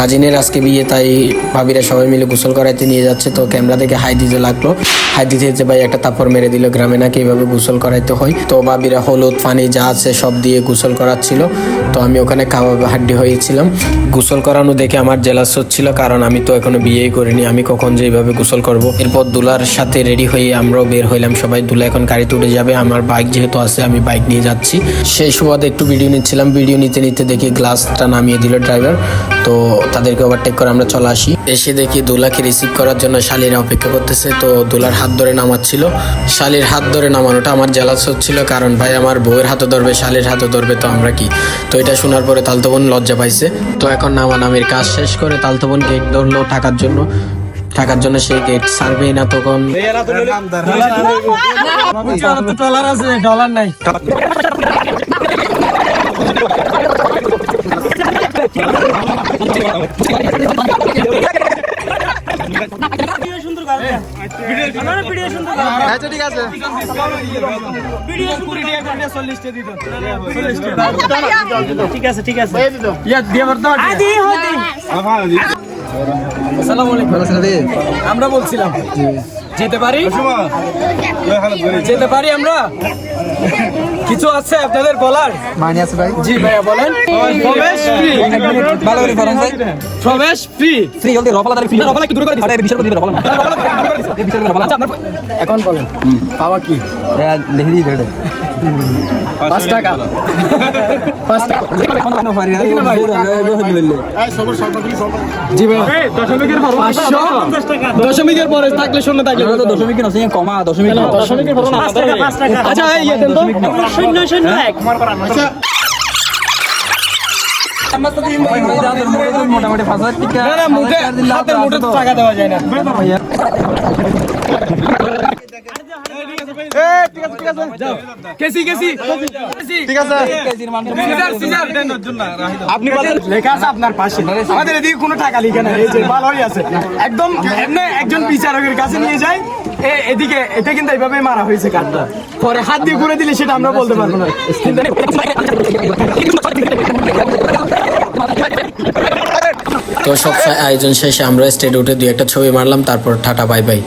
কাজিনের আজকে বিয়ে, তাই ভাবিরা সবাই মিলে গোসল করাইতে নিয়ে যাচ্ছে। তো ক্যামেরা দেখে হাই দিতে লাগলো, হাই দিতে দিতে ভাই একটা তাপড় মেরে দিল, গ্রামে নাকি এইভাবে গোসল করাইতে হয়। তো ভাবিরা হলুদ পানি যা আছে সব দিয়ে গোসল করাচ্ছিল। তো আমি ওখানে কাবাব হাড্ডি হয়েছিলাম। গোসল করানো দেখে আমার জেলাস হচ্ছিল, কারণ আমি তো এখনো বিয়েই করিনি, আমি কখন যে এইভাবে গোসল করব। এরপর দুলার সাথে রেডি হয়ে আমরাও বের হইলাম সবাই। দুলা এখন গাড়িতে উঠে যাবে, আমার বাইক যেহেতু আছে আমি বাইক নিয়ে যাচ্ছি। সেই সুবাদে একটু ভিডিও নিচ্ছিলাম, ভিডিও নিতে নিতে দেখি গ্লাসটা নামিয়ে দিল ড্রাইভার। তো তাদেরকে ওভারটেক করে আমরা চলে আসি। এসে দেখি দুলাকে রিসিভ করার জন্য শালিরা অপেক্ষা করতেছে। তো দুলার হাত ধরে নামাচ্ছিল, শালির হাত ধরে নামানোটা আমার জেলাস হচ্ছিল, কারণ ভাই আমার বউয়ের হাতে ধরবে, শালির হাতে ধরবে, তো আমরা কি। তো এটা শোনার পরে তালতো বোন লজ্জা পাইছে। তো এখন নামানামির কাজ শেষ করে তালতো বোন গেট ধরলো টাকার জন্য সেই গেট সার্ভে না, তখন ডলার আছে, ডলার নাই। ঠিক আছে আমরা বলছিলাম যেতে পারি আমরা। কিছু আছে আপনাদের বলার? মানি আছে ভাই? জি ভাইয়া বলেন। প্রবেশ ফ্রি, ভালো করে ফরম ভাই। প্রবেশ ফ্রি। ফ্রি জলদি রপালা দাঁড়ি ফ্রি। রপালা কি দূর করে দিছ? আরে বিশাল করে দিবে রপালা। বিশাল করে রপালা। এখন বলেন পাওয়া কি? লিখে দিই দেড় 5 টাকা 5 টাকা জি ভাই। দশমিকের পরে থাকলে শূন্য থাকলে দশমিকের আছে কমা দশমিক দশমিকের পরে 5 টাকা। আচ্ছা এই দেন তো 001 মোটামুটি 5,000 টাকা। না মুখে হাতের মুঠে তো টাকা দেওয়া যায় না। আপনি লেখা আছে আপনার পাশে, আমাদের এদিকে কোনো টাকা লিখে নাই, এই যে ভালোই আছে একদম। এমনি একজন বিচারকের কাছে নিয়ে যায়, এদিকে এটা কিন্তু এইভাবে মারা হয়েছে কার্ডটা, পরে হাত দিয়ে ঘুরে দিলে সেটা আমরা বলতে পারবো না। তো সব আয়োজন শেষে আমরা স্টেডে উঠে 2-1 ছবি মারলাম, তারপর টাটা বাই বাই।